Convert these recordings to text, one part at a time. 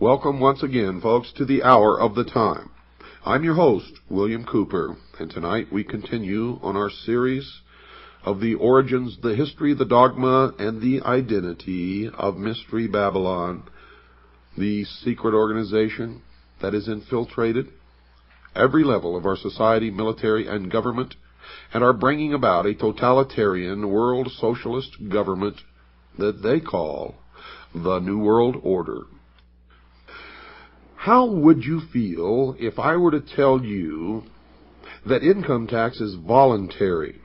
Welcome once again, folks, to the Hour of the Time. I'm your host, William Cooper, and tonight we continue on our series of the origins, the history, the dogma, and the identity of Mystery Babylon, the secret organization that has infiltrated every level of our society, military, and government, and are bringing about a totalitarian world socialist government that they call the New World Order. How would you feel if I were to tell you that income tax is voluntary,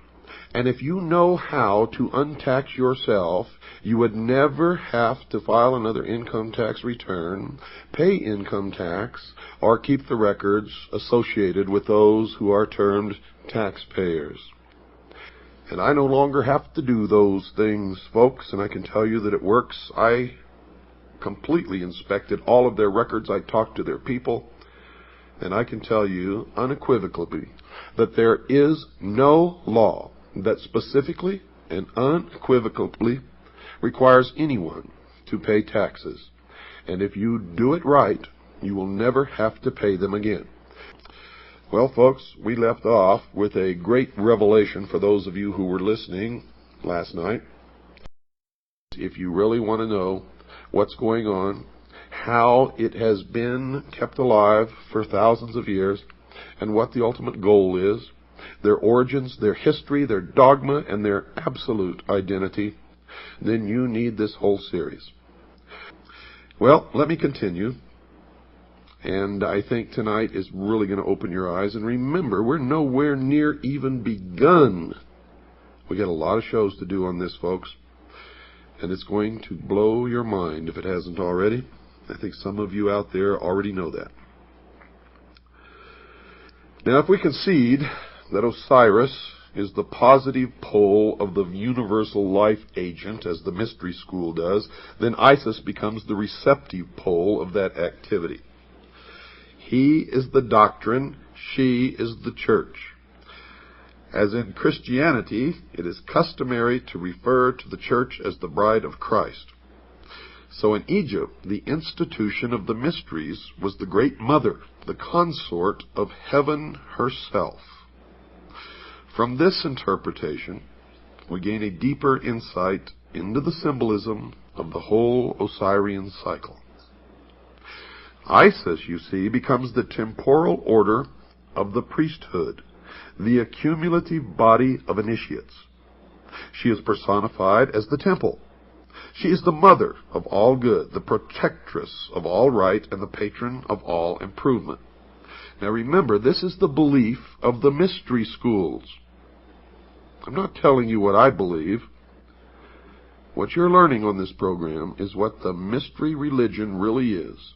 and if you know how to untax yourself, you would never have to file another income tax return, pay income tax, or keep the records associated with those who are termed taxpayers? And I no longer have to do those things, folks, and I can tell you that it works. I completely inspected all of their records. I talked to their people, and I can tell you unequivocally that there is no law that specifically and unequivocally requires anyone to pay taxes. And if you do it right, you will never have to pay them again. Well, folks, we left off with a great revelation for those of you who were listening last night. If you really want to know what's going on, how it has been kept alive for thousands of years, and what the ultimate goal is, their origins, their history, their dogma, and their absolute identity, then you need this whole series. Well, let me continue. And I think tonight is really going to open your eyes. And remember, we're nowhere near even begun. We got a lot of shows to do on this, folks. And it's going to blow your mind if it hasn't already. I think some of you out there already know that. Now, if we concede that Osiris is the positive pole of the universal life agent, as the mystery school does, then Isis becomes the receptive pole of that activity. He is the doctrine, she is the church. As in Christianity, it is customary to refer to the church as the bride of Christ. So in Egypt, the institution of the mysteries was the great mother, the consort of heaven herself. From this interpretation, we gain a deeper insight into the symbolism of the whole Osirian cycle. Isis, you see, becomes the temporal order of the priesthood, the accumulative body of initiates. She is personified as the temple. She is the mother of all good, the protectress of all right, and the patron of all improvement. Now remember, this is the belief of the mystery schools. I'm not telling you what I believe. What you're learning on this program is what the mystery religion really is.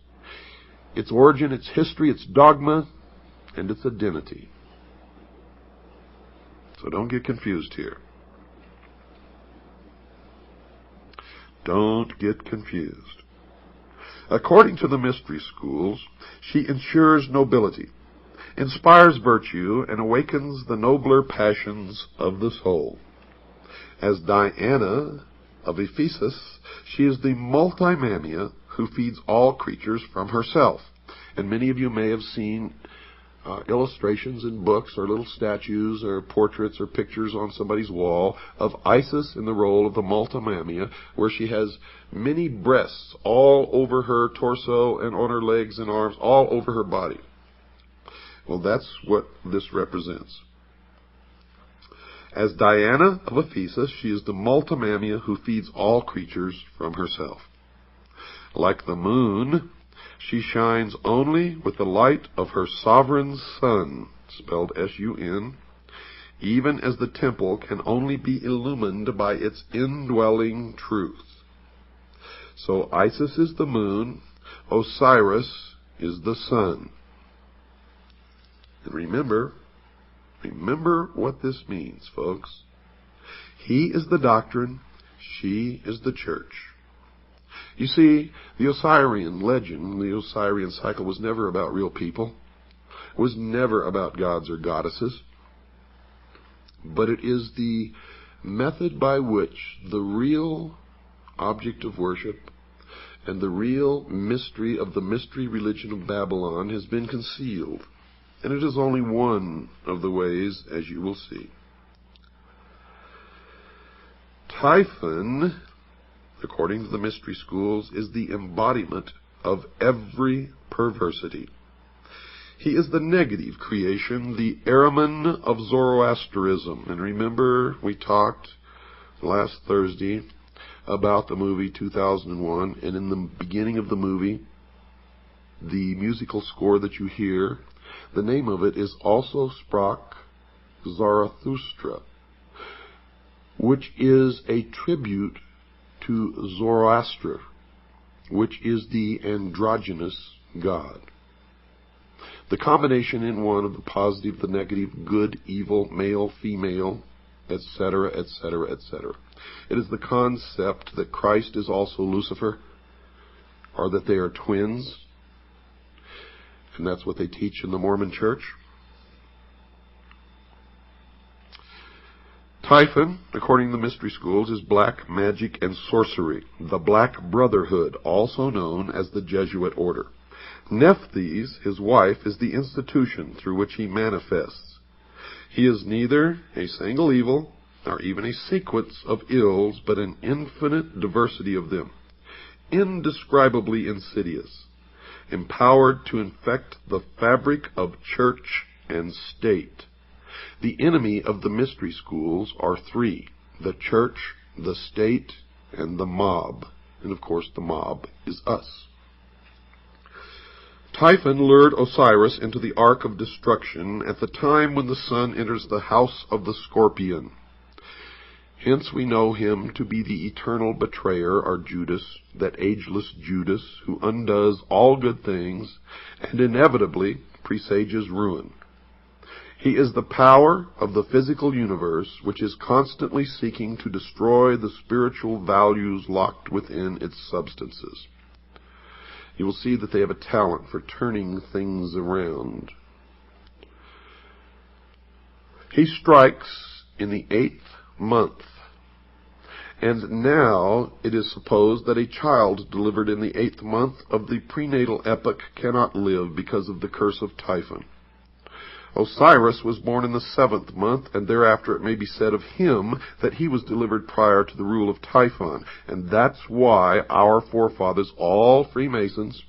Its origin, its history, its dogma, and its identity. So don't get confused here. Don't get confused. According to the mystery schools, she ensures nobility, inspires virtue, and awakens the nobler passions of the soul. As Diana of Ephesus, she is the multimamia who feeds all creatures from herself. And many of you may have seen illustrations in books or little statues or portraits or pictures on somebody's wall of Isis in the role of the multimamia, where she has many breasts all over her torso and on her legs and arms, all over her body. Well, that's what this represents. As Diana of Ephesus, she is the multimamia who feeds all creatures from herself. Like the moon, she shines only with the light of her sovereign sun, spelled S-U-N, even as the temple can only be illumined by its indwelling truth. So Isis is the moon, Osiris is the sun. And remember what this means, folks. He is the doctrine, she is the church. You see, the Osirian legend, the Osirian cycle, was never about real people. It was never about gods or goddesses. But it is the method by which the real object of worship, and the real mystery of the mystery religion of Babylon has been concealed, and it is only one of the ways, as you will see. Typhon, according to the mystery schools, is the embodiment of every perversity. He is the negative creation, the Ahriman of Zoroastrianism. And remember, we talked last Thursday about the movie 2001, and in the beginning of the movie, the musical score that you hear, the name of it is Also Sprach Zarathustra, which is a tribute to Zoroaster, which is the androgynous god. The combination in one of the positive, the negative, good, evil, male, female, etc., etc., etc. It is the concept that Christ is also Lucifer, or that they are twins, and that's what they teach in the Mormon Church. Typhon, according to the mystery schools, is black magic and sorcery, the Black Brotherhood, also known as the Jesuit order. Nephthys, his wife, is the institution through which he manifests. He is neither a single evil, nor even a sequence of ills, but an infinite diversity of them, indescribably insidious, empowered to infect the fabric of church and state. The enemy of the mystery schools are three: the church, the state, and the mob. And of course the mob is us. Typhon lured Osiris into the ark of destruction at the time when the sun enters the house of the scorpion. Hence we know him to be the eternal betrayer, or Judas, that ageless Judas who undoes all good things and inevitably presages ruin. He is the power of the physical universe, which is constantly seeking to destroy the spiritual values locked within its substances. You will see that they have a talent for turning things around. He strikes in the 8th month, and now it is supposed that a child delivered in the 8th month of the prenatal epoch cannot live because of the curse of Typhon. Osiris was born in the 7th month, and thereafter it may be said of him that he was delivered prior to the rule of Typhon. And that's why our forefathers, all Freemasons,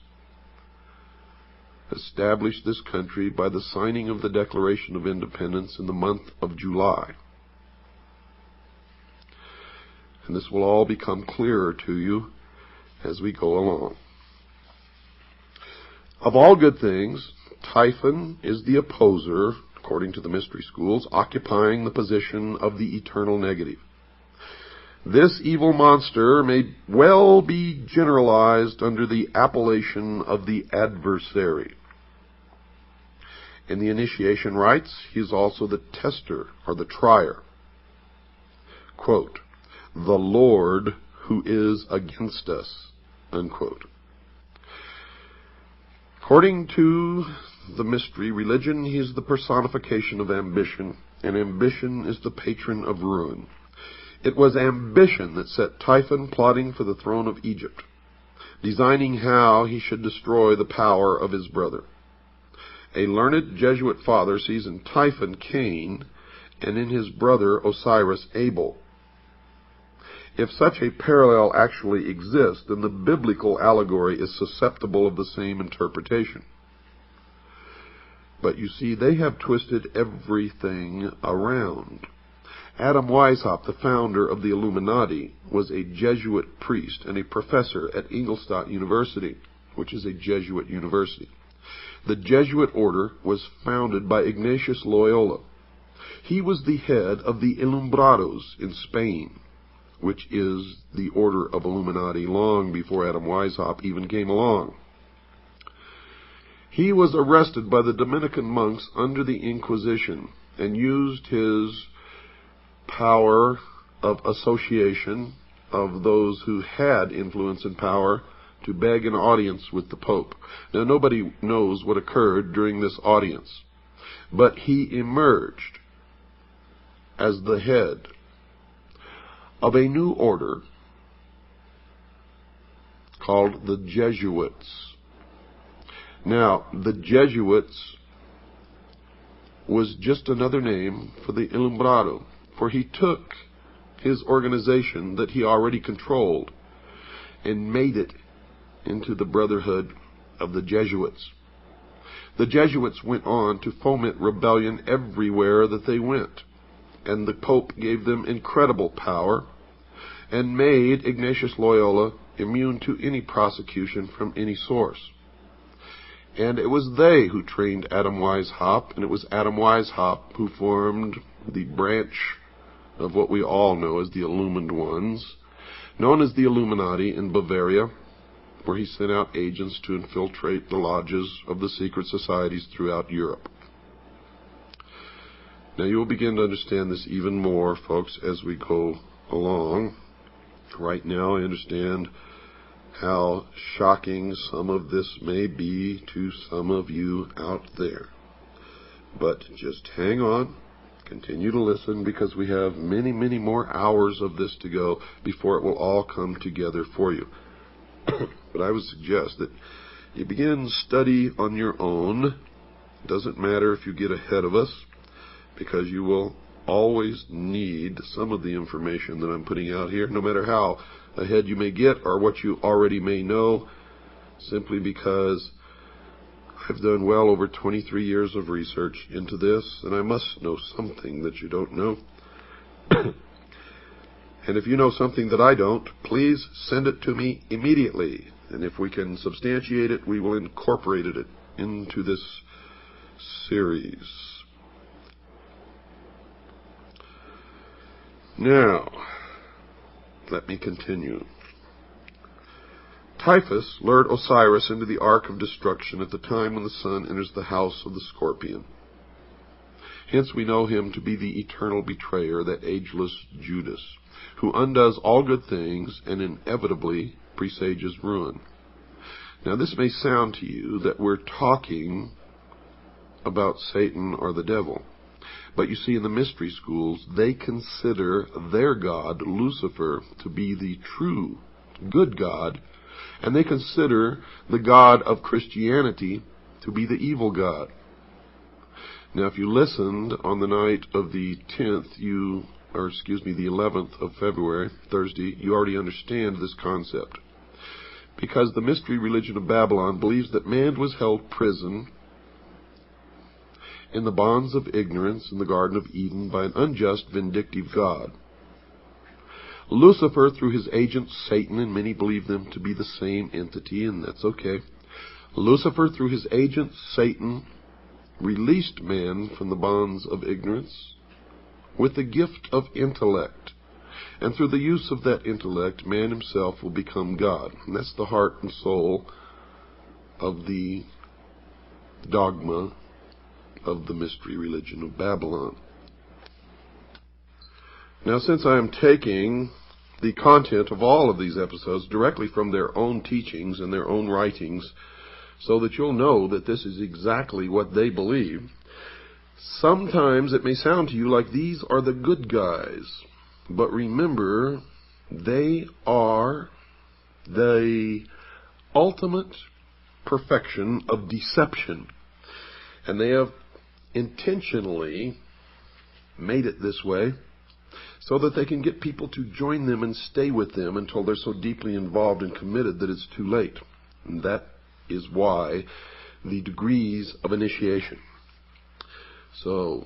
established this country by the signing of the Declaration of Independence in the month of July. And this will all become clearer to you as we go along. Of all good things, Typhon is the opposer, according to the mystery schools, occupying the position of the eternal negative. This evil monster may well be generalized under the appellation of the adversary. In the initiation rites, he is also the tester, or the trier. Quote, "The Lord who is against us," unquote. According to the mystery religion, he is the personification of ambition, and ambition is the patron of ruin. It was ambition that set Typhon plotting for the throne of Egypt, designing how he should destroy the power of his brother. A learned Jesuit father sees in Typhon Cain, and in his brother Osiris Abel. If such a parallel actually exists, then the biblical allegory is susceptible of the same interpretation. But you see, they have twisted everything around. Adam Weishaupt, the founder of the Illuminati, was a Jesuit priest and a professor at Ingolstadt University, which is a Jesuit university. The Jesuit order was founded by Ignatius Loyola. He was the head of the Ilumbrados in Spain, which is the order of Illuminati long before Adam Weishaupt even came along. He was arrested by the Dominican monks under the Inquisition and used his power of association of those who had influence and power to beg an audience with the Pope. Now, nobody knows what occurred during this audience, but he emerged as the head of a new order called the Jesuits. Now, the Jesuits was just another name for the Illuminati, for he took his organization that he already controlled and made it into the Brotherhood of the Jesuits. The Jesuits went on to foment rebellion everywhere that they went, and the Pope gave them incredible power and made Ignatius Loyola immune to any prosecution from any source. And it was they who trained Adam Weishaupt, and it was Adam Weishaupt who formed the branch of what we all know as the Illumined Ones, known as the Illuminati in Bavaria, where he sent out agents to infiltrate the lodges of the secret societies throughout Europe. Now you will begin to understand this even more, folks, as we go along. Right now I understand how shocking some of this may be to some of you out there. But just hang on, continue to listen, because we have many, many more hours of this to go before it will all come together for you. But I would suggest that you begin study on your own. It doesn't matter if you get ahead of us, because you will always need some of the information that I'm putting out here, no matter how ahead you may get or what you already may know, simply because I've done well over 23 years of research into this, and I must know something that you don't know. And if you know something that I don't, please send it to me immediately. And if we can substantiate it, we will incorporate it into this series. Now, let me continue. Typhon lured Osiris into the Ark of Destruction at the time when the sun enters the house of the Scorpion. Hence we know him to be the eternal betrayer, that ageless Judas, who undoes all good things and inevitably presages ruin. Now this may sound to you that we're talking about Satan or the devil. But you see, in the mystery schools, they consider their god, Lucifer, to be the true good god, and they consider the God of Christianity to be the evil God. Now, if you listened on the night of the 11th of February, Thursday, you already understand this concept. Because the mystery religion of Babylon believes that man was held prison in the bonds of ignorance in the Garden of Eden by an unjust, vindictive God. Lucifer, through his agent Satan, and many believe them to be the same entity, and that's okay. Lucifer, through his agent Satan, released man from the bonds of ignorance with the gift of intellect. And through the use of that intellect, man himself will become God. And that's the heart and soul of the dogma of the mystery religion of Babylon. Now, since I am taking the content of all of these episodes directly from their own teachings and their own writings, so that you'll know that this is exactly what they believe, sometimes it may sound to you like these are the good guys. But remember, they are the ultimate perfection of deception. And they have intentionally made it this way so that they can get people to join them and stay with them until they're so deeply involved and committed that it's too late. And that is why the degrees of initiation. So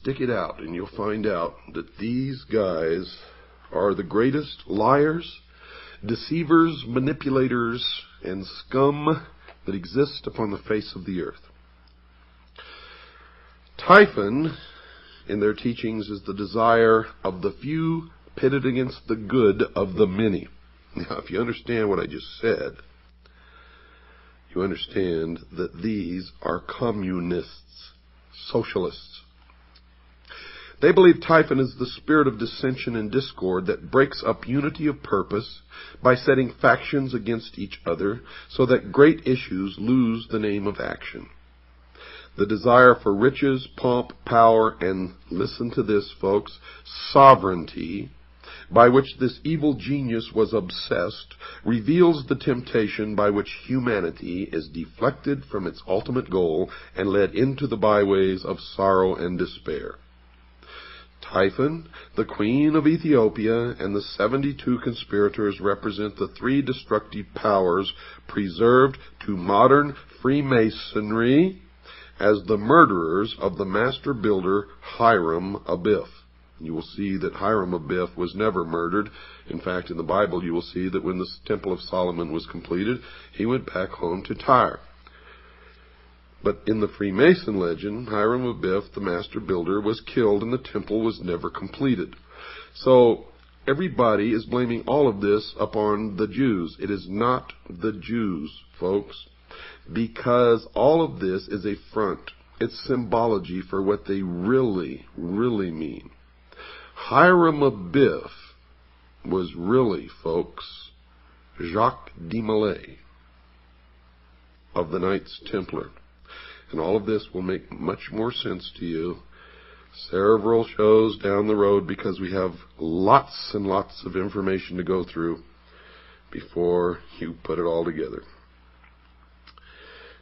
stick it out and you'll find out that these guys are the greatest liars, deceivers, manipulators, and scum that exist upon the face of the earth. Typhon, in their teachings, is the desire of the few pitted against the good of the many. Now, if you understand what I just said, you understand that these are communists, socialists. They believe Typhon is the spirit of dissension and discord that breaks up unity of purpose by setting factions against each other so that great issues lose the name of action. The desire for riches, pomp, power, and, listen to this, folks, sovereignty by which this evil genius was obsessed, reveals the temptation by which humanity is deflected from its ultimate goal and led into the byways of sorrow and despair. Typhon, the queen of Ethiopia, and the 72 conspirators represent the three destructive powers preserved to modern Freemasonry as the murderers of the master builder Hiram Abiff. You will see that Hiram Abiff was never murdered. In fact, in the Bible you will see that when the Temple of Solomon was completed, he went back home to Tyre. But in the Freemason legend, Hiram Abiff, the master builder, was killed and the temple was never completed. So everybody is blaming all of this upon the Jews. It is not the Jews, folks, because all of this is a front. It's symbology for what they really, really mean. Hiram Abiff was really, folks, Jacques de Molay of the Knights Templar. And all of this will make much more sense to you several shows down the road, because we have lots and lots of information to go through before you put it all together.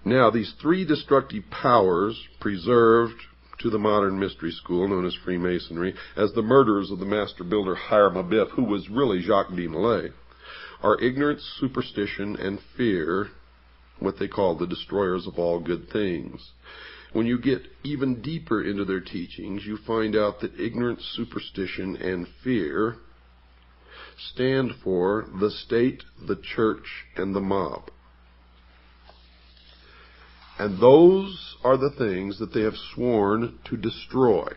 Now, these three destructive powers preserved to the modern mystery school known as Freemasonry as the murderers of the master builder Hiram Abiff, who was really Jacques de Molay, are ignorance, superstition, and fear, what they call the destroyers of all good things. When you get even deeper into their teachings, you find out that ignorance, superstition, and fear stand for the state, the church, and the mob. And those are the things that they have sworn to destroy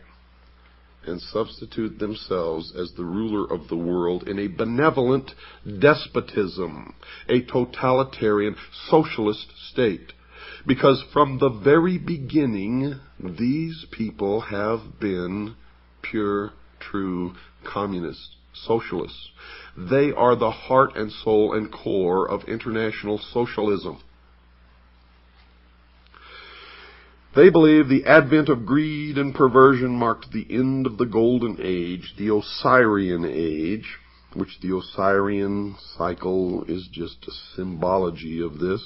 and substitute themselves as the ruler of the world in a benevolent despotism, a totalitarian socialist state. Because from the very beginning, these people have been pure, true communists, socialists. They are the heart and soul and core of international socialism. They believe the advent of greed and perversion marked the end of the Golden Age, the Osirian age, which the Osirian cycle is just a symbology of this.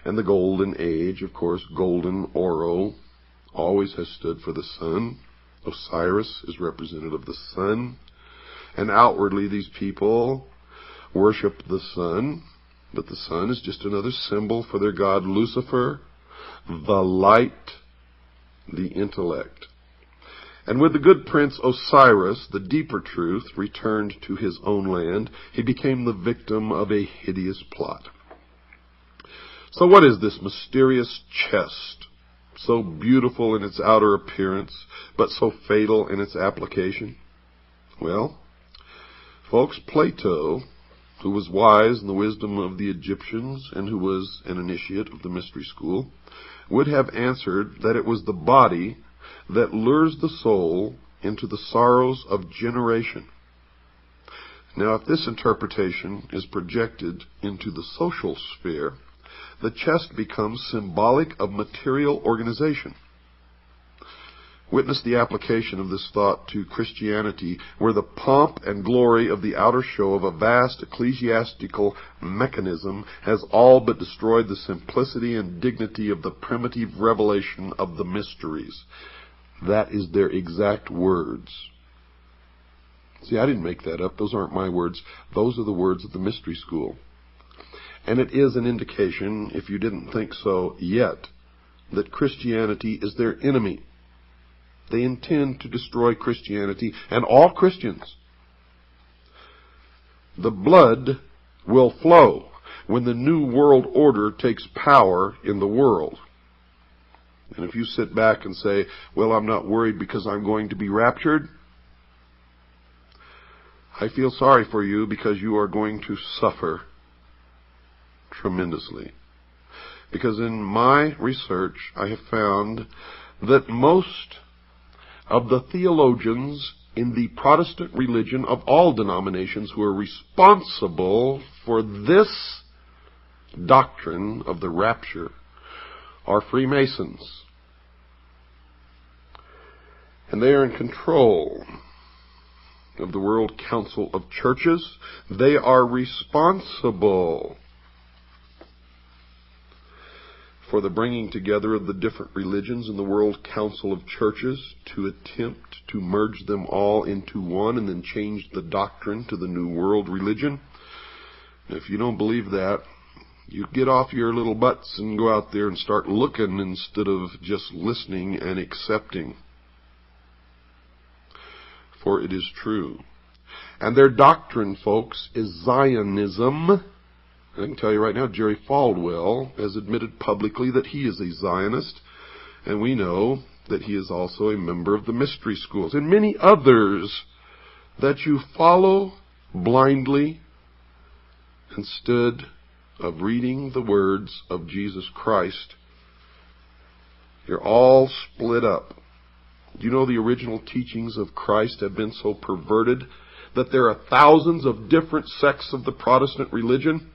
And the Golden Age, of course, golden, oro, always has stood for the sun. Osiris is representative of the sun. And outwardly these people worship the sun, but the sun is just another symbol for their god Lucifer, the light, the intellect. And with the good prince Osiris, the deeper truth returned to his own land. He became the victim of a hideous plot. So what is this mysterious chest, so beautiful in its outer appearance, but so fatal in its application? Well, folks, Plato, who was wise in the wisdom of the Egyptians and who was an initiate of the mystery school, would have answered that it was the body that lures the soul into the sorrows of generation. Now, if this interpretation is projected into the social sphere, the chest becomes symbolic of material organization. Witness the application of this thought to Christianity, where the pomp and glory of the outer show of a vast ecclesiastical mechanism has all but destroyed the simplicity and dignity of the primitive revelation of the mysteries. That is their exact words. See, I didn't make that up. Those aren't my words. Those are the words of the mystery school. And it is an indication, if you didn't think so yet, that Christianity is their enemy. They intend to destroy Christianity and all Christians. The blood will flow when the new world order takes power in the world. And if you sit back and say, well, I'm not worried because I'm going to be raptured, I feel sorry for you, because you are going to suffer tremendously. Because in my research, I have found that most of the theologians in the Protestant religion of all denominations who are responsible for this doctrine of the rapture are Freemasons. And they are in control of the World Council of Churches. They are responsible for the bringing together of the different religions in the World Council of Churches to attempt to merge them all into one and then change the doctrine to the New World religion. If you don't believe that, you get off your little butts and go out there and start looking instead of just listening and accepting. For it is true. And their doctrine, folks, is Zionism. I can tell you right now, Jerry Falwell has admitted publicly that he is a Zionist, and we know that he is also a member of the mystery schools, and many others that you follow blindly instead of reading the words of Jesus Christ. You're all split up. Do you know the original teachings of Christ have been so perverted that there are thousands of different sects of the Protestant religion?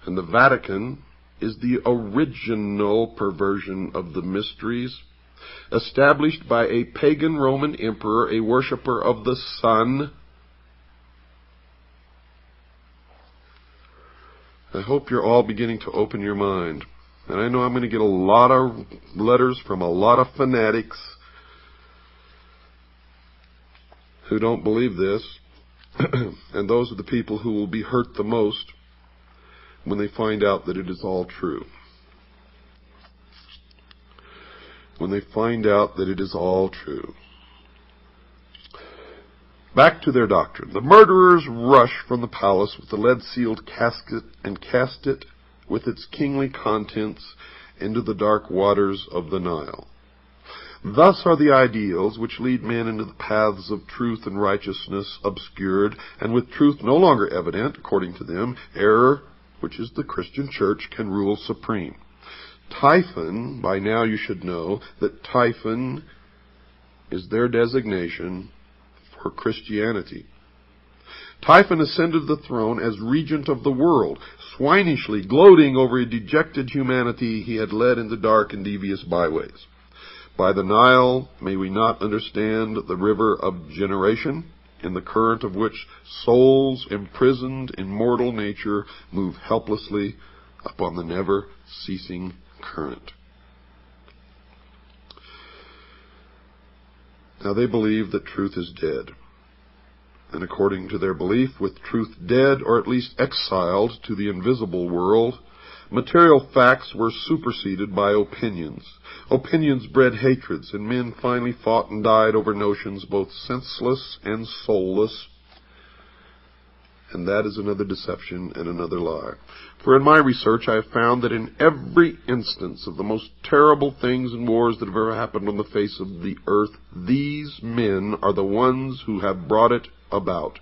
And the Vatican is the original perversion of the mysteries, established by a pagan Roman emperor, a worshiper of the sun. I hope you're all beginning to open your mind. And I know I'm going to get a lot of letters from a lot of fanatics who don't believe this. And those are the people who will be hurt the most when they find out that it is all true. When they find out that it is all true. Back to their doctrine. The murderers rush from the palace with the lead-sealed casket and cast it with its kingly contents into the dark waters of the Nile. Thus are the ideals which lead men into the paths of truth and righteousness obscured, and with truth no longer evident, according to them, error, which is the Christian church, can rule supreme. Typhon, by now you should know that Typhon is their designation for Christianity. Typhon ascended the throne as regent of the world, swinishly gloating over a dejected humanity he had led into dark and devious byways. By the Nile, may we not understand the river of generation, in the current of which souls imprisoned in mortal nature move helplessly upon the never-ceasing current. Now they believe that truth is dead. And according to their belief, with truth dead, or at least exiled to the invisible world, material facts were superseded by opinions. Opinions bred hatreds, and men finally fought and died over notions both senseless and soulless. And that is another deception and another lie. For in my research I have found that in every instance of the most terrible things and wars that have ever happened on the face of the earth, these men are the ones who have brought it about.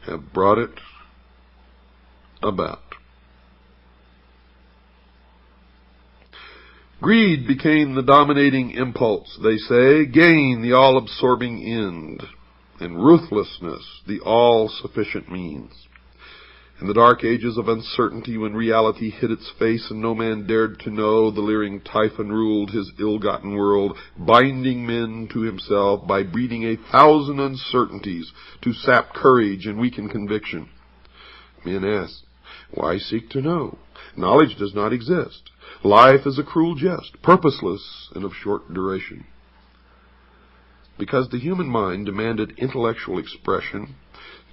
Have brought it about. Greed became the dominating impulse, they say, gain the all-absorbing end, and ruthlessness the all-sufficient means. In the dark ages of uncertainty, when reality hid its face and no man dared to know, the leering Typhon ruled his ill-gotten world, binding men to himself by breeding 1,000 uncertainties to sap courage and weaken conviction. Men ask, why seek to know? Knowledge does not exist. Life is a cruel jest, purposeless and of short duration. Because the human mind demanded intellectual expression,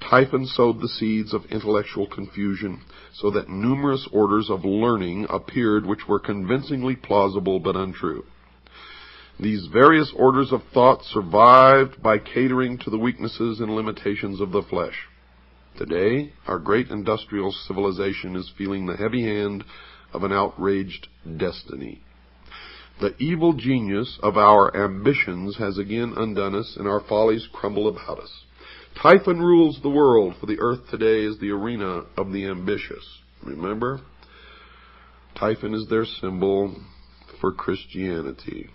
Typhon sowed the seeds of intellectual confusion, so that numerous orders of learning appeared which were convincingly plausible but untrue. These various orders of thought survived by catering to the weaknesses and limitations of the flesh. Today, our great industrial civilization is feeling the heavy hand of an outraged destiny. The evil genius of our ambitions has again undone us, and our follies crumble about us. Typhon rules the world, for the earth today is the arena of the ambitious. Remember? Typhon is their symbol for Christianity.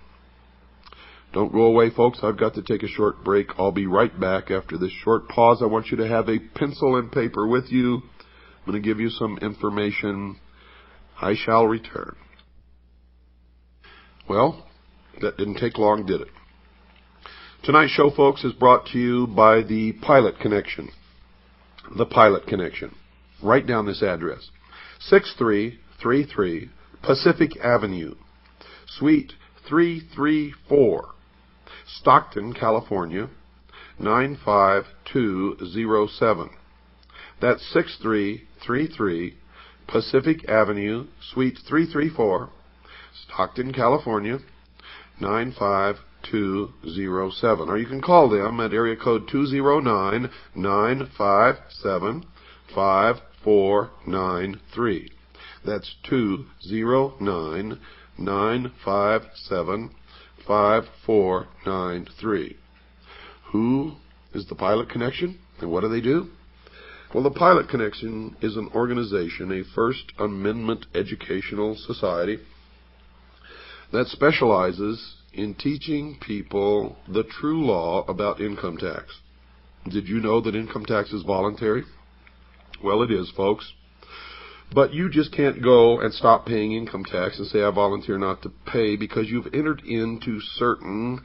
Don't go away, folks. I've got to take a short break. I'll be right back after this short pause. I want you to have a pencil and paper with you. I'm going to give you some information. I shall return. Well, That didn't take long, did it? Tonight's show, folks, is brought to you by the Pilot Connection. The Pilot Connection. Write down this address. 6333 Pacific Avenue, Suite 334, Stockton, California, 95207. That's 6333 Pacific Avenue, Suite 334, Stockton, California, 95207. Or you can call them at area code 209-957-5493. That's 209-957-5493. Who is the Pilot Connection, and what do they do? Well, the Pilot Connection is an organization, a First Amendment educational society that specializes in teaching people the true law about income tax. Did you know that income tax is voluntary? Well, it is, folks. But you just can't go and stop paying income tax and say, I volunteer not to pay, because you've entered into certain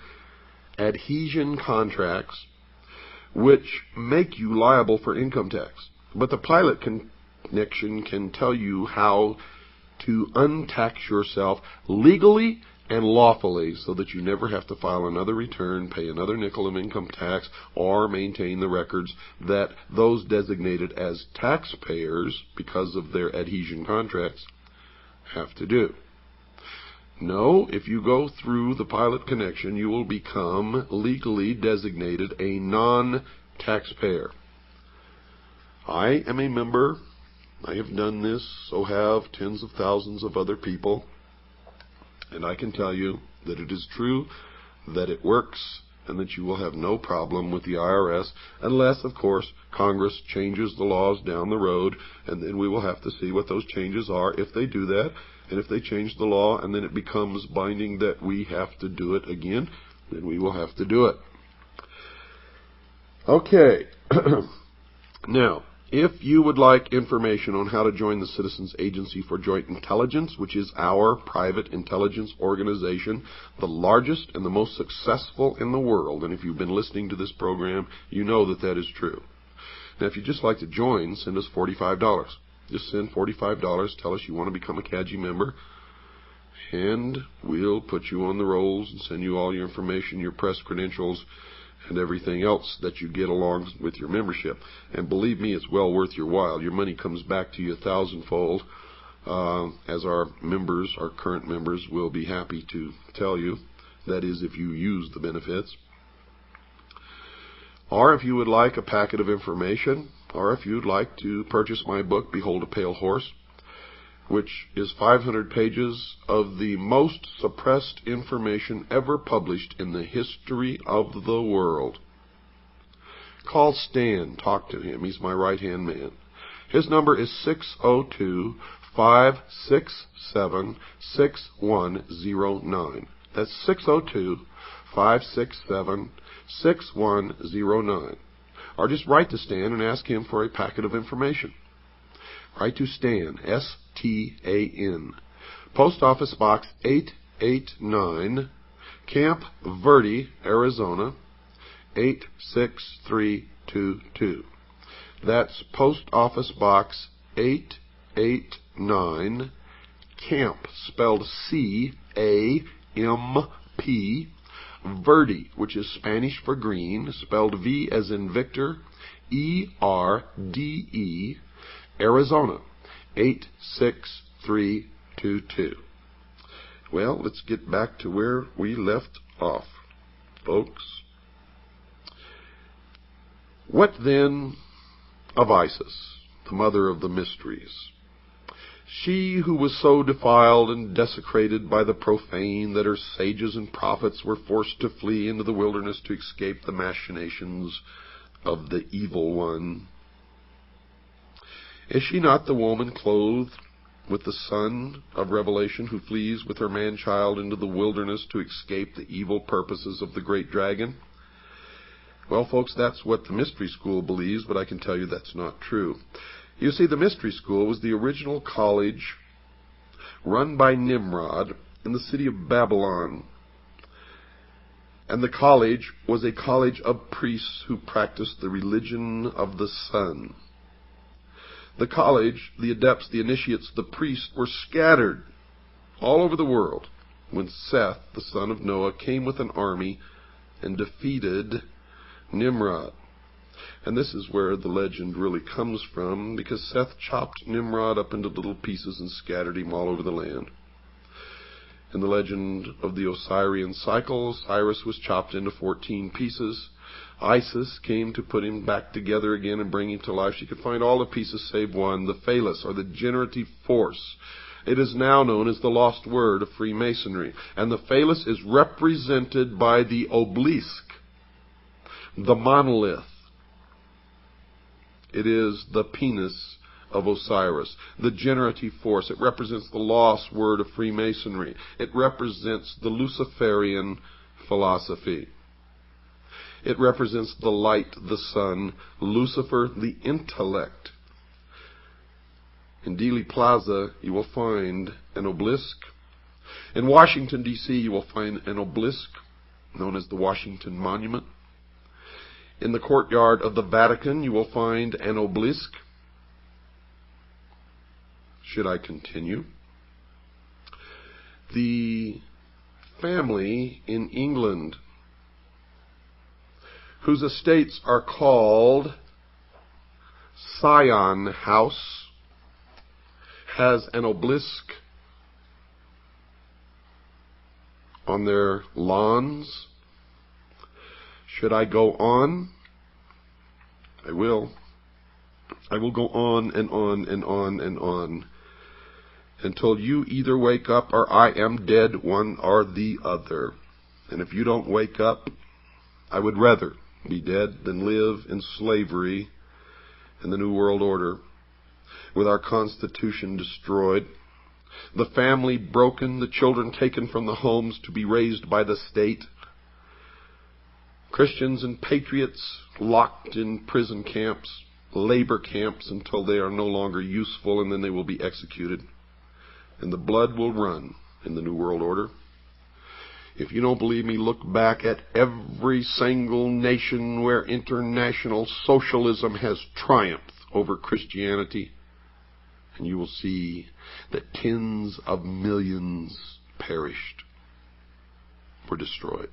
adhesion contracts which make you liable for income tax. But the Pilot Connection can tell you how to untax yourself legally and lawfully so that you never have to file another return, pay another nickel of income tax, or maintain the records that those designated as taxpayers because of their adhesion contracts have to do. No, if you go through the Pilot Connection, you will become legally designated a non-taxpayer. I am a member. I have done this, so have tens of thousands of other people. And I can tell you that it is true, that it works, and that you will have no problem with the IRS, unless, of course, Congress changes the laws down the road, and then we will have to see what those changes are if they do that. And if they change the law and then it becomes binding that we have to do it again, then we will have to do it. Okay. Now, if you would like information on how to join the Citizens Agency for Joint Intelligence, which is our private intelligence organization, the largest and the most successful in the world, and if you've been listening to this program, you know that that is true. Now, if you'd just like to join, send us $45. Just send $45. Tell us you want to become a CAJI member, and we'll put you on the rolls and send you all your information, your press credentials, and everything else that you get along with your membership. And believe me, it's well worth your while. Your money comes back to you 1,000-fold, as our members, our current members, will be happy to tell you. That is, if you use the benefits. Or if you would like a packet of information, or if you'd like to purchase my book, Behold a Pale Horse, which is 500 pages of the most suppressed information ever published in the history of the world. Call Stan. Talk to him. He's my right-hand man. His number is 602-567-6109. That's 602-567-6109. Or just write to Stan and ask him for a packet of information. Write to Stan, S-T-A-N. Post Office Box 889, Camp Verde, Arizona, 86322. That's Post Office Box 889, Camp, spelled C-A-M-P, Verde, which is Spanish for green, spelled V as in Victor, E-R-D-E, Arizona, 86322. Well, let's get back to where we left off, folks. What then of Isis, the mother of the mysteries? She who was so defiled and desecrated by the profane that her sages and prophets were forced to flee into the wilderness to escape the machinations of the evil one. Is she not the woman clothed with the son of Revelation who flees with her man-child into the wilderness to escape the evil purposes of the great dragon? Well, folks, that's what the mystery school believes, but I can tell you that's not true. You see, the mystery school was the original college run by Nimrod in the city of Babylon And the college was a college of priests who practiced the religion of the sun. The college, the adepts, the initiates, the priests were scattered all over the world when Seth, the son of Noah, came with an army and defeated Nimrod. And this is where the legend really comes from, because Seth chopped Nimrod up into little pieces and scattered him all over the land. In the legend of the Osirian cycle, Osiris was chopped into 14 pieces. Isis came to put him back together again and bring him to life. She could find all the pieces save one, the phallus, or the generative force. It is now known as the lost word of Freemasonry. And the phallus is represented by the obelisk, the monolith. It is the penis of Osiris, the generative force. It represents the lost word of Freemasonry. It represents the Luciferian philosophy. It represents the light, the sun, Lucifer, the intellect. In Dealey Plaza, you will find an obelisk. In Washington, D.C., you will find an obelisk known as the Washington Monument. In the courtyard of the Vatican, you will find an obelisk. Should I continue? The family in England, whose estates are called Scion House, has an obelisk on their lawns. Should I go on? I will. I will go on and on and on and on until you either wake up or I am dead, one or the other. And if you don't wake up, I would rather be dead than live in slavery in the New World Order, with our Constitution destroyed, the family broken, the children taken from the homes to be raised by the state, Christians and patriots locked in prison camps, labor camps, until they are no longer useful, and then they will be executed. And the blood will run in the New World Order. If you don't believe me, look back at every single nation where international socialism has triumphed over Christianity, and you will see that tens of millions perished, were destroyed.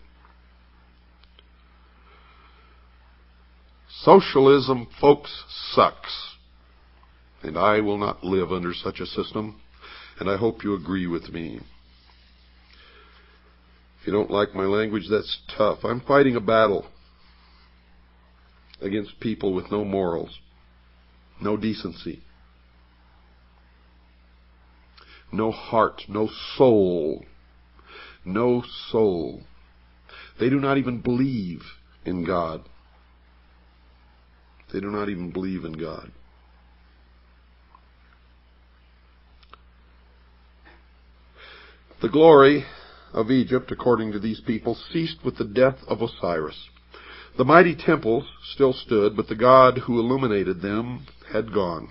Socialism, folks, sucks. And I will not live under such a system, and I hope you agree with me. If you don't like my language, that's tough. I'm fighting a battle against people with no morals, no decency, no heart, no soul. No soul. They do not even believe in God. They do not even believe in God. The glory of Egypt, according to these people, ceased with the death of Osiris. The mighty temples still stood, but the God who illuminated them had gone.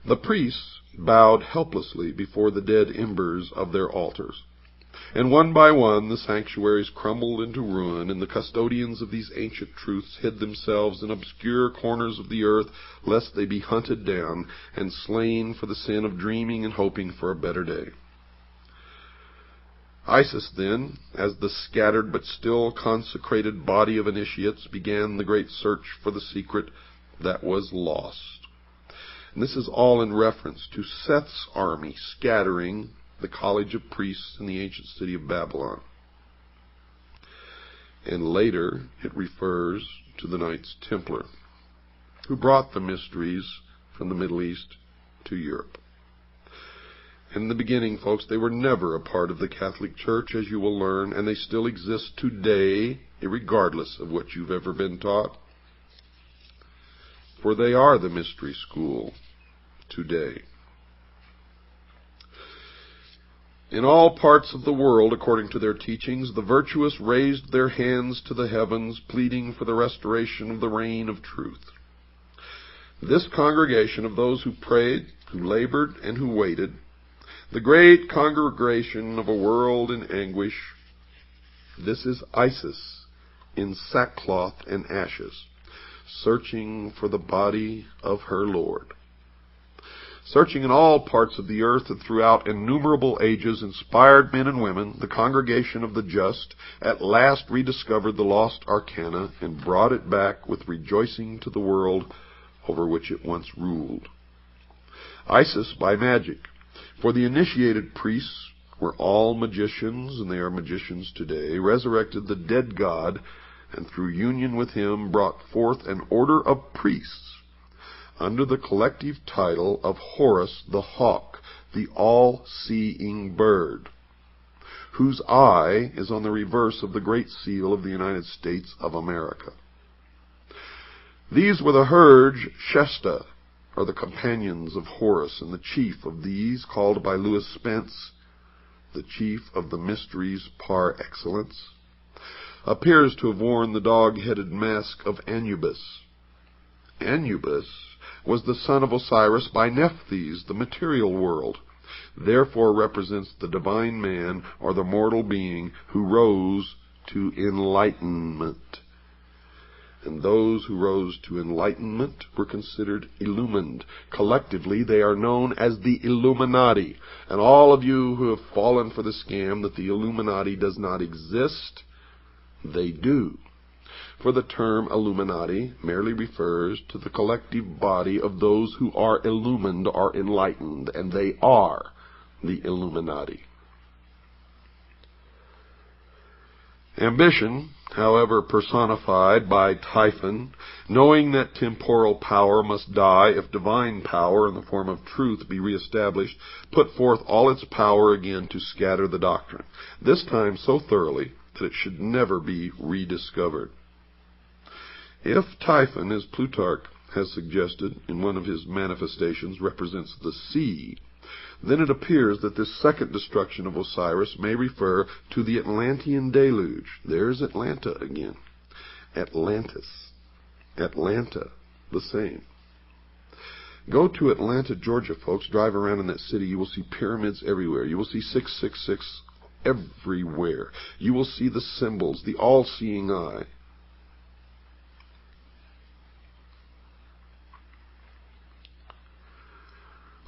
The priests bowed helplessly before the dead embers of their altars. And one by one the sanctuaries crumbled into ruin, and the custodians of these ancient truths hid themselves in obscure corners of the earth, lest they be hunted down and slain for the sin of dreaming and hoping for a better day. Isis then, as the scattered but still consecrated body of initiates, began the great search for the secret that was lost. And this is all in reference to Seth's army scattering the college of priests in the ancient city of Babylon. And later it refers to the Knights Templar, who brought the mysteries from the Middle East to Europe. In the beginning, folks, they were never a part of the Catholic Church, as you will learn, and they still exist today, regardless of what you've ever been taught. For they are the mystery school today. In all parts of the world, according to their teachings, the virtuous raised their hands to the heavens, pleading for the restoration of the reign of truth. This congregation of those who prayed, who labored, and who waited, the great congregation of a world in anguish, This is Isis in sackcloth and ashes, searching for the body of her Lord. Searching in all parts of the earth and throughout innumerable ages, inspired men and women, the congregation of the just, at last rediscovered the lost arcana and brought it back with rejoicing to the world over which it once ruled. Isis by magic, for the initiated priests were all magicians, and they are magicians today, resurrected the dead god, and through union with him brought forth an order of priests under the collective title of Horus the hawk, the all-seeing bird, whose eye is on the reverse of the great seal of the United States of America. These were the Hurge Shesta, or the companions of Horus, and the chief of these, called by Lewis Spence the chief of the mysteries par excellence, appears to have worn the dog-headed mask of Anubis. Anubis was the son of Osiris by Nephthys, the material world, therefore represents the divine man, or the mortal being, who rose to enlightenment. And those who rose to enlightenment were considered illumined. Collectively, they are known as the Illuminati. And all of you who have fallen for the scam that the Illuminati does not exist, they do. For the term Illuminati merely refers to the collective body of those who are illumined or enlightened, and they are the Illuminati. Ambition, however, personified by Typhon, knowing that temporal power must die if divine power in the form of truth be reestablished, put forth all its power again to scatter the doctrine, this time so thoroughly that it should never be rediscovered. If Typhon, as Plutarch has suggested in one of his manifestations, represents the sea, then it appears that this second destruction of Osiris may refer to the Atlantean deluge. There's Atlanta again. Atlantis. Atlanta, the same. Go to Atlanta, Georgia, folks. Drive around in that city. You will see pyramids everywhere. You will see 666 everywhere. You will see the symbols, the all-seeing eye.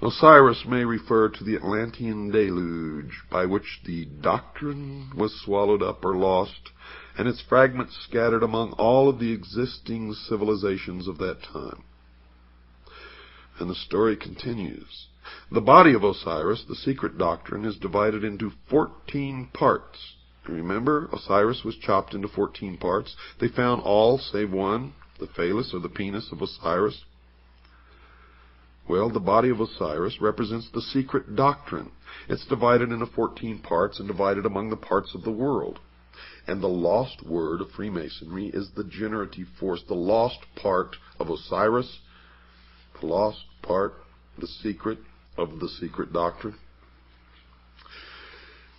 Osiris may refer to the Atlantean deluge, by which the doctrine was swallowed up or lost, and its fragments scattered among all of the existing civilizations of that time. And the story continues. The body of Osiris, the secret doctrine, is divided into 14 parts. Remember, Osiris was chopped into 14 parts. They found all save one, the phallus or the penis of Osiris. Well, the body of Osiris represents the secret doctrine. It's divided into 14 parts and divided among the parts of the world. And the lost word of Freemasonry is the generative force, the lost part of Osiris, the lost part, the secret of the secret doctrine.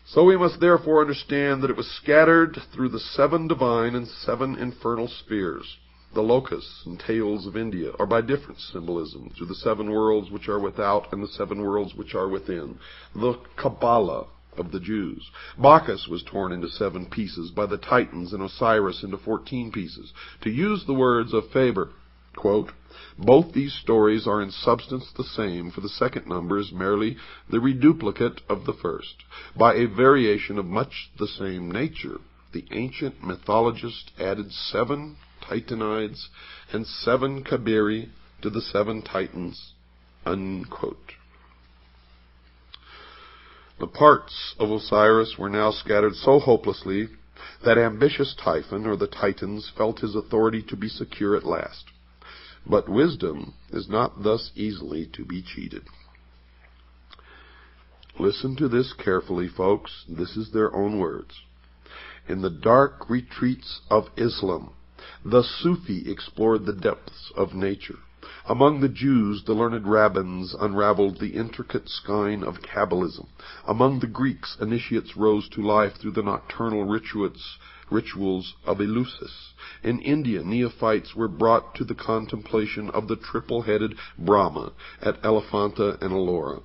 So we must therefore understand that it was scattered through the 7 divine and 7 infernal spheres. The locusts and tails of India are by different symbolism, through the 7 worlds which are without and the 7 worlds which are within. The Kabbalah of the Jews. Bacchus was torn into 7 pieces by the Titans, and Osiris into 14 pieces. To use the words of Faber, quote, both these stories are in substance the same, for the second number is merely the reduplicate of the first. By a variation of much the same nature, the ancient mythologist added 7 Titanides and 7 Kabiri to the 7 Titans, unquote. The parts of Osiris were now scattered so hopelessly that ambitious Typhon, or the Titans, felt his authority to be secure at last. But wisdom is not thus easily to be cheated. Listen to this carefully, folks. This is their own words. In the dark retreats of Islam, the Sufi explored the depths of nature. Among the Jews, the learned rabbins unraveled the intricate skein of Kabbalism. Among the Greeks, initiates rose to life through the nocturnal rituals of Eleusis. In India, neophytes were brought to the contemplation of the triple-headed Brahma at Elephanta and Ellora.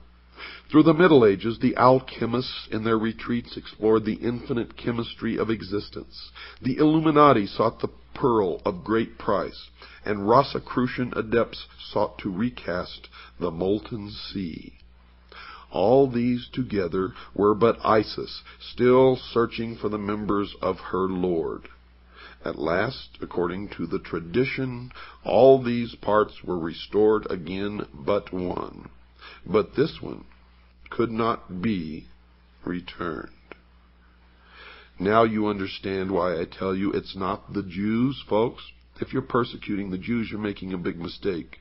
Through the Middle Ages, the alchemists in their retreats explored the infinite chemistry of existence. The Illuminati sought the pearl of great price, and Rosicrucian adepts sought to recast the molten sea. All these together were but Isis, still searching for the members of her Lord. At last, according to the tradition, all these parts were restored again but one. But this one could not be returned. Now you understand why I tell you it's not the Jews, folks. If you're persecuting the Jews, you're making a big mistake.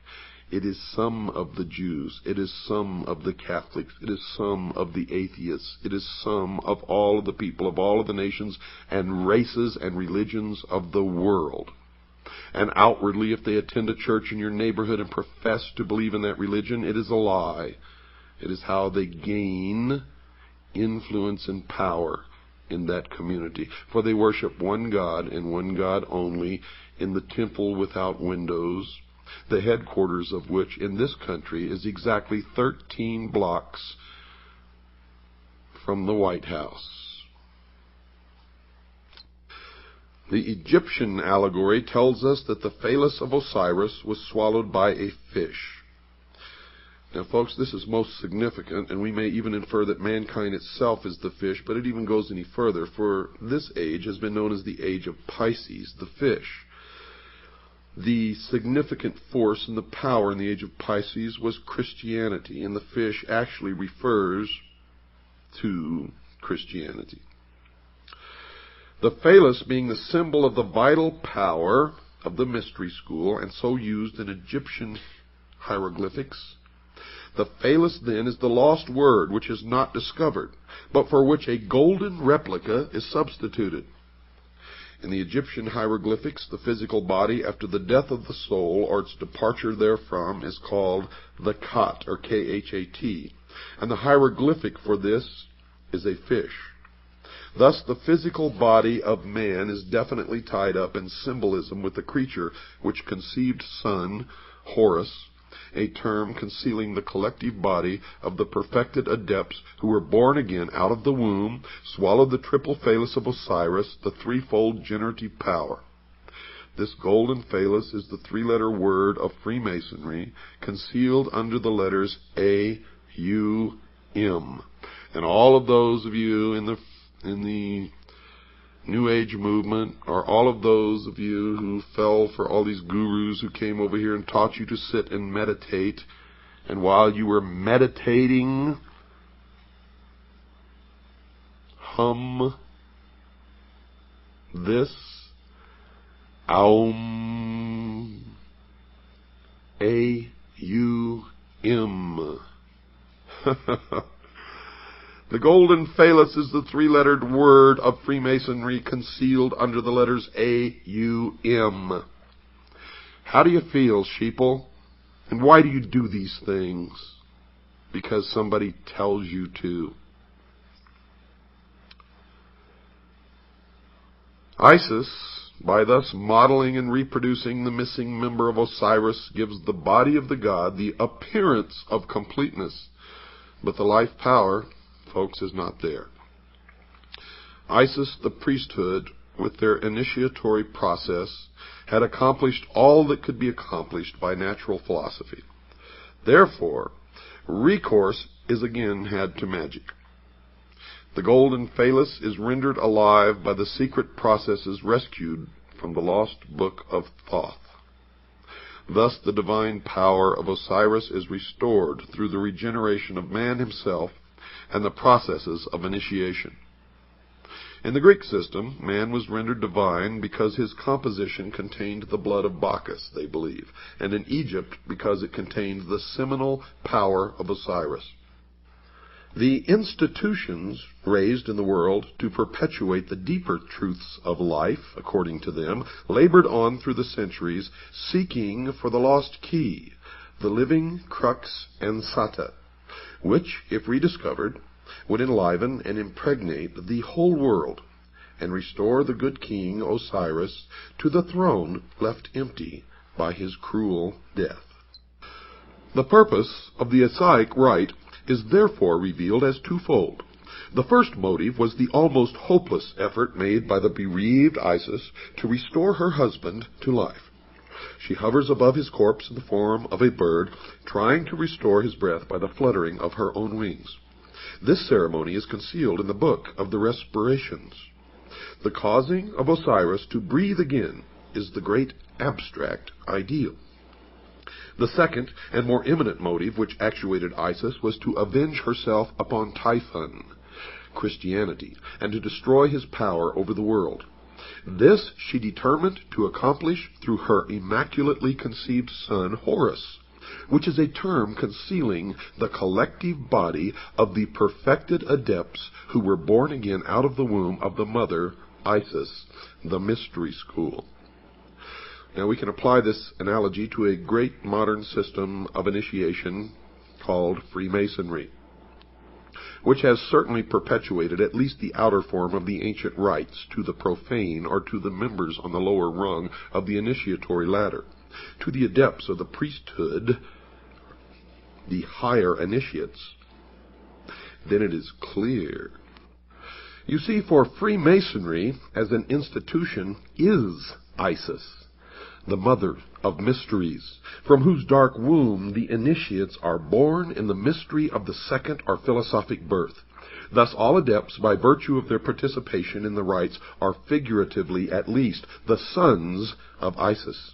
It is some of the Jews. It is some of the Catholics. It is some of the atheists. It is some of all of the people of all of the nations and races and religions of the world. And outwardly, if they attend a church in your neighborhood and profess to believe in that religion, it is a lie. It is how they gain influence and power in that community. For they worship one God and one God only in the temple without windows, the headquarters of which in this country is exactly 13 blocks from the White House. The Egyptian allegory tells us that the phallus of Osiris was swallowed by a fish. Now, folks, this is most significant, and we may even infer that mankind itself is the fish, but it even goes any further, for this age has been known as the age of Pisces, the fish. The significant force and the power in the age of Pisces was Christianity, and the fish actually refers to Christianity. The phallus being the symbol of the vital power of the mystery school, and so used in Egyptian hieroglyphics. The phallus, then, is the lost word which is not discovered, but for which a golden replica is substituted. In the Egyptian hieroglyphics, the physical body, after the death of the soul or its departure therefrom, is called the Khat, or Khat, and the hieroglyphic for this is a fish. Thus, the physical body of man is definitely tied up in symbolism with the creature which conceived son, Horus, a term concealing the collective body of the perfected adepts who were born again out of the womb, swallowed the triple phallus of Osiris, the threefold generative power. This golden phallus is the three-letter word of Freemasonry, concealed under the letters A-U-M. And all of those of you in the New Age movement, or all of those of you who fell for all these gurus who came over here and taught you to sit and meditate, and while you were meditating, hum this Aum, A-U-M. The golden phallus is the three-lettered word of Freemasonry concealed under the letters A-U-M. How do you feel, sheeple? And why do you do these things? Because somebody tells you to. Isis, by thus modeling and reproducing the missing member of Osiris, gives the body of the god the appearance of completeness, but the life power, folks, is not there. Isis, the priesthood, with their initiatory process, had accomplished all that could be accomplished by natural philosophy. Therefore, recourse is again had to magic. The golden phallus is rendered alive by the secret processes rescued from the lost book of Thoth. Thus the divine power of Osiris is restored through the regeneration of man himself and the processes of initiation. In the Greek system, man was rendered divine because his composition contained the blood of Bacchus, they believe, and in Egypt because it contained the seminal power of Osiris. The institutions raised in the world to perpetuate the deeper truths of life, according to them, labored on through the centuries, seeking for the lost key, the living crux ansata, which, if rediscovered, would enliven and impregnate the whole world and restore the good king Osiris to the throne left empty by his cruel death. The purpose of the Osiric rite is therefore revealed as twofold. The first motive was the almost hopeless effort made by the bereaved Isis to restore her husband to life. She hovers above his corpse in the form of a bird, trying to restore his breath by the fluttering of her own wings. This ceremony is concealed in the Book of the Respirations. The causing of Osiris to breathe again is the great abstract ideal. The second and more imminent motive which actuated Isis was to avenge herself upon Typhon, Christianity, and to destroy his power over the world. This she determined to accomplish through her immaculately conceived son Horus, which is a term concealing the collective body of the perfected adepts who were born again out of the womb of the mother Isis, the mystery school. Now we can apply this analogy to a great modern system of initiation called Freemasonry, which has certainly perpetuated at least the outer form of the ancient rites to the profane or to the members on the lower rung of the initiatory ladder. To the adepts of the priesthood, the higher initiates, then it is clear. You see, for Freemasonry as an institution is Isis, the mother of mysteries, from whose dark womb the initiates are born in the mystery of the second or philosophic birth. Thus all adepts, by virtue of their participation in the rites, are figuratively at least the sons of Isis.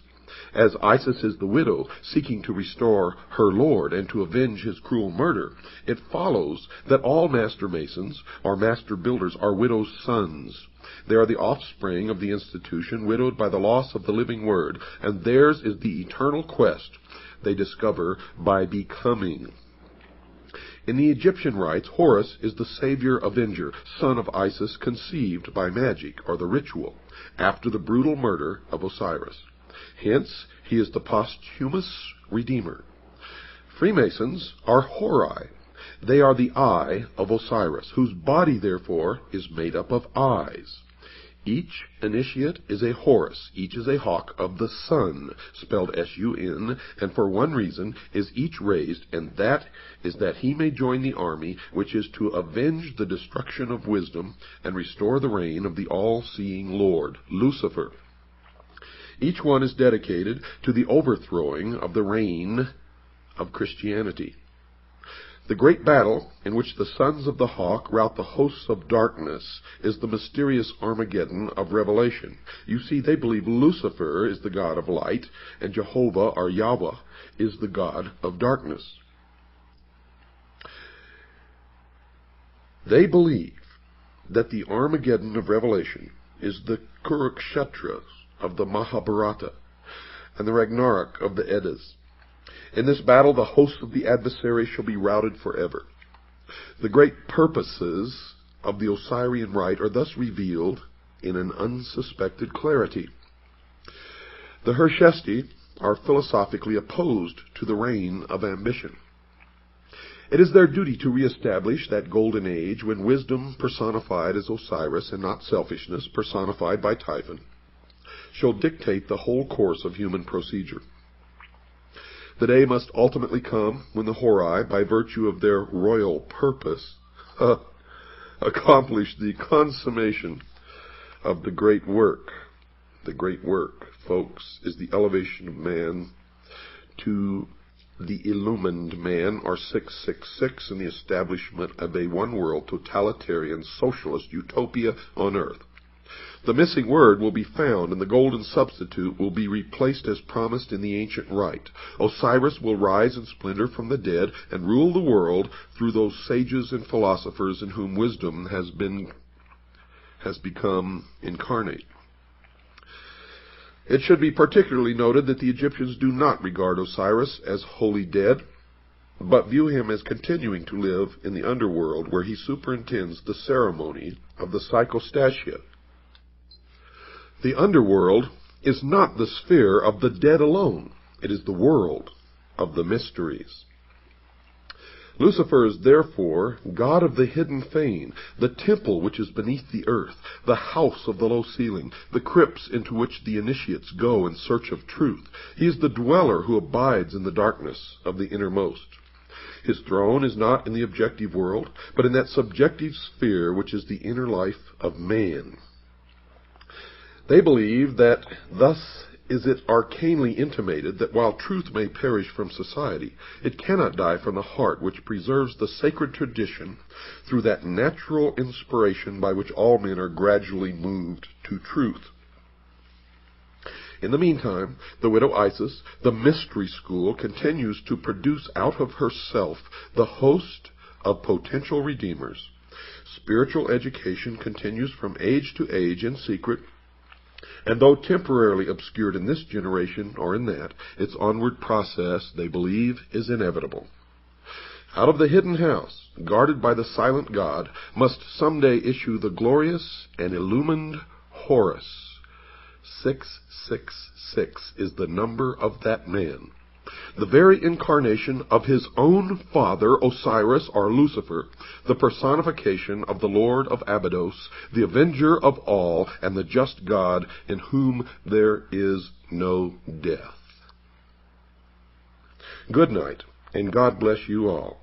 As Isis is the widow seeking to restore her lord and to avenge his cruel murder, it follows that all master masons or master builders are widows' sons. They are the offspring of the institution, widowed by the loss of the living word, and theirs is the eternal quest they discover by becoming. In the Egyptian rites, Horus is the savior avenger, son of Isis, conceived by magic, or the ritual, after the brutal murder of Osiris. Hence, he is the posthumous redeemer. Freemasons are Hori. They are the eye of Osiris, whose body, therefore, is made up of eyes. Each initiate is a Horus, each is a hawk of the sun, spelled S-U-N, and for one reason is each raised, and that is that he may join the army which is to avenge the destruction of wisdom and restore the reign of the all-seeing Lord, Lucifer. Each one is dedicated to the overthrowing of the reign of Christianity. The great battle in which the sons of the hawk rout the hosts of darkness is the mysterious Armageddon of Revelation. You see, they believe Lucifer is the god of light, and Jehovah, or Yahweh, is the god of darkness. They believe that the Armageddon of Revelation is the Kurukshetras of the Mahabharata and the Ragnarok of the Eddas. In this battle, the hosts of the adversary shall be routed forever. The great purposes of the Osirian rite are thus revealed in an unsuspected clarity. The Hershesti are philosophically opposed to the reign of ambition. It is their duty to reestablish that golden age when wisdom personified as Osiris and not selfishness personified by Typhon shall dictate the whole course of human procedure. The day must ultimately come when the Hori, by virtue of their royal purpose, accomplish the consummation of the great work. The great work, folks, is the elevation of man to the illumined man, or 666, and the establishment of a one-world, totalitarian, socialist utopia on earth. The missing word will be found, and the golden substitute will be replaced as promised in the ancient rite. Osiris will rise in splendor from the dead and rule the world through those sages and philosophers in whom wisdom has become incarnate. It should be particularly noted that the Egyptians do not regard Osiris as wholly dead, but view him as continuing to live in the underworld, where he superintends the ceremony of the psychostasia. The underworld is not the sphere of the dead alone. It is the world of the mysteries. Lucifer is therefore god of the hidden fane, the temple which is beneath the earth, the house of the low ceiling, the crypts into which the initiates go in search of truth. He is the dweller who abides in the darkness of the innermost. His throne is not in the objective world, but in that subjective sphere which is the inner life of man. They believe that thus is it arcanely intimated that while truth may perish from society, it cannot die from the heart which preserves the sacred tradition through that natural inspiration by which all men are gradually moved to truth. In the meantime, the widow Isis, the mystery school, continues to produce out of herself the host of potential redeemers. Spiritual education continues from age to age in secret, and though temporarily obscured in this generation or in that, its onward process, they believe, is inevitable. Out of the hidden house, guarded by the silent God, must someday issue the glorious and illumined Horus. 666 is the number of that man, the very incarnation of his own father, Osiris or Lucifer, the personification of the Lord of Abydos, the avenger of all, and the just God in whom there is no death. Good night, and God bless you all.